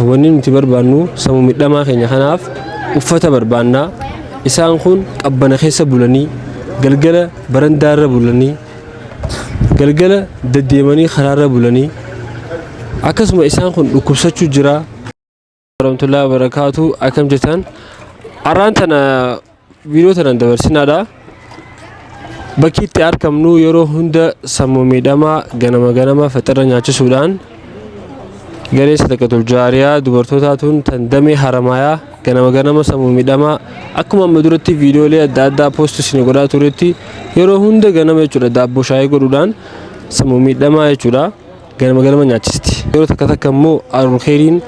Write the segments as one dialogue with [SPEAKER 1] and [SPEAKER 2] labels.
[SPEAKER 1] Wanni nuti barbaannu sammuu midhamaa keenya kanaaf uffata barbaannaa. Isaan kun qabbana keessa bulanii galgala barandaarra bulanii galgala deddeemanii karaarra bulanii akkasuma isaan kun dhukkubsachuu jira. Warahmatullahi wabarakatuh. Akkam jirtan? Arraan tana viidiyoo tana dabarsinaadha. Bakki itti argamnu yeroo hunda sammuu midhamaa ganama faxarra nyaachisuudhaan garee sadaqatul jaariyaa dubartootaatuun tan damee haramayaa ganama sammuu midhamaa akkuma amma duratti viidiyoolee adda addaa poost isin godhaa turetti yeroo hunda ganama jechuudha daabboo shaayii godhuudhaan sammuu midhamaa jechuudha ganama nyaachisti. Yeroo takka immoo Aarul Khayriin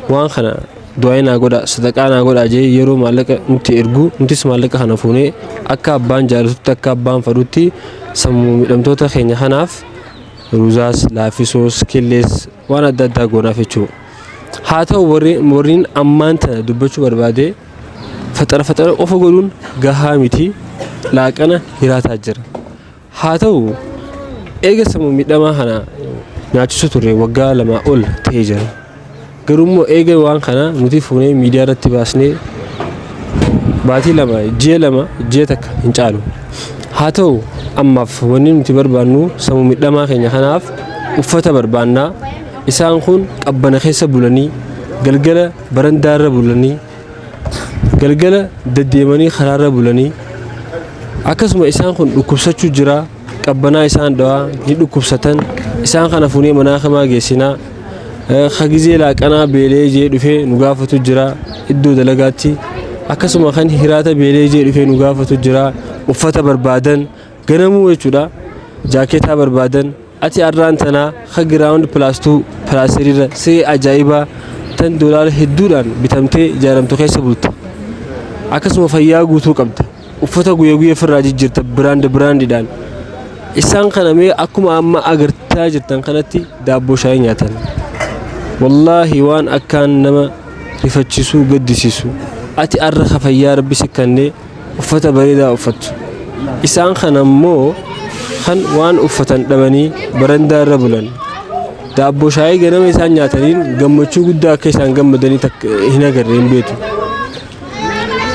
[SPEAKER 1] waan kana du'aa naa godha sadaqaa naa godha jee yeroo maallaqa nuti ergu nutis maallaqa kana fuunee akka abbaan jaalatutti akka abbaan fadhutti sammuu midhamtoota keenya kanaaf ruuzaas laafisoos killees waan adda addaa goonaaf jechuudha. Haa ta'u warreen ammaan tana dubbachuu barbaade faxara qofa godhuun gahaa miti laaqana hiraataa jira. Haa ta'u eega sammuu midhamaa kana nyaachisu ture waggaa 2 ol ta'ee jira. Garuu eega waan kana nuti fuunee miidiyaa irratti baasnee baatii 2 ji'a takka hin caalu. Haa ta'u ammaaf wanni nuti barbaannu sammuu midhamaa keenya kanaaf uffata barbaannaa. Isaan kun qabbana keessa bulanii galgala barandaarra bulanii galgala deddeemanii karaarra bulanii akkasuma isaan kun dhukkubsachuu jira. Qabbanaa isaan dawaa ni dhukkubsatan isaan kana fuunee manaa geessinaa. Khagizee laaqanaa beelee jee dhufee nu gaafatu jira iddoo dalagaatti. Akkasuma kan hiraata beelee jee dhufee nu gaafatu jira. Uffata barbaadan ganamuu jechuudha. Jaakeetaa barbaadan ati arraan tanaa khagiraawundi pilaastiriirra siree ajaa'ibaa tan doolaara hedduudhaan bitamtee ijaaramtu keessa bulta. Akkasuma fayyaa guutuu qabda. Uffata guyyaa firraa jijjiirta biraandiidhaan. Isaan kana mee akkuma amma agartaa jirtan kanatti daabboo shaayii nyaatan. Wallaahi waan akkaan nama rifachiisuu gaddisiisu. Ati arra fayyaa rabbi sikkannee uffata bareedaa uffattu. Isaan kana immoo kan waan uffatan dhabanii barandaarra bulan. Daabboo shaayii ganama isaan nyaataniin gammachuu guddaa akka isaan gammadanii hin agarre hin beeku.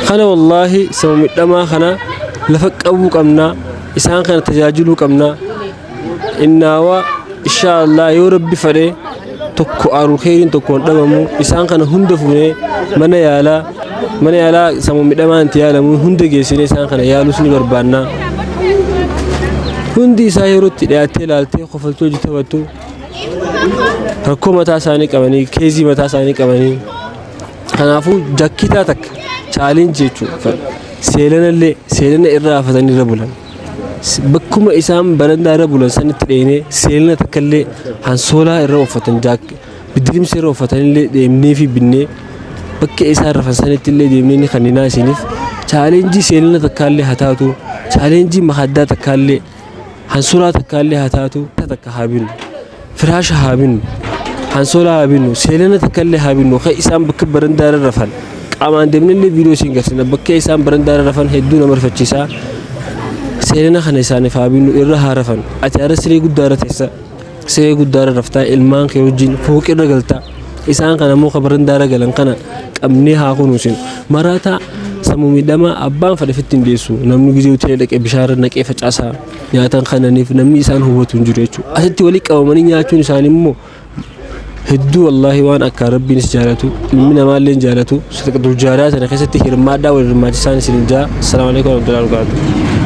[SPEAKER 1] Kana wallaahi sammuu midhamaa kana lafa qabuu qabnaa. Isaan kana tajaajiluu qabnaa. Innaawaa inshaallah yoo rabbi fedhe tokko Aarul Khayriin tokkoon dhabamu isaan kana hunda fuunee mana yaalaa sammuu midhamaan itti yaalamu hunda geessinee isaan kana yaaluus ni barbaannaa. Hundi isaa yerootti dhiyaattee ilaaltee qofaltoo hojii taphattu rakkoo mataa isaanii qabanii keezii mataa isaanii qabanii kanaafuu jakkitaa takka chaalenjii jechuudha. Seelana irraa hafatanii irra bulan. Bakkuma isaan barandaarra bulan sanitti dheenee seelana takkallee hansoolaa irra uffatan bidirimsa irra uffatanillee deemnee fi binnee bakka isaan rafan sanitti illee deemnee ni kanninaa isiniif chaalenjii seelana takkaallee haa taatu chaalenjii mahaddaa takkaallee hansoolaa takkaallee haa taatu takka haa binnu firaasha haa binnu hansoolaa haa binnu seelana takkaallee haa binnu kan isaan bakka barandaarra rafan qaamaan deemnellee viidiyoo isin garsina bakka isaan barandaarra rafan hedduu nama rifachiisaa. Seelana kana isaaniif haa binnu irra haa rafan. Ati arra siree guddaarra teessa siree guddaarra raftaa ilmaan kee wajjin fooqirra galtaa. Isaan kana immoo barandaarra galan kana qabnee haa kunuunsinu. Maraataa sammuu midhamaa abbaan fedheefitti hin deessu. Namni gizee hoteela dhaqee bishaarra naqee facaasaa nyaatan kananiif namni isaan hubatu hin jiru jechuudha. Asitti walii qabamanii nyaachuun isaanii immoo hedduu wallaahi waan akka rabbiinis jaalatu ilmi namaallee jaalatu sadaqatul jaariyaa sana keessatti hirmaadhaa wal hirmaachisaan isin jaa. Assalaamu alaykum warahmatullahi wabarakatuh.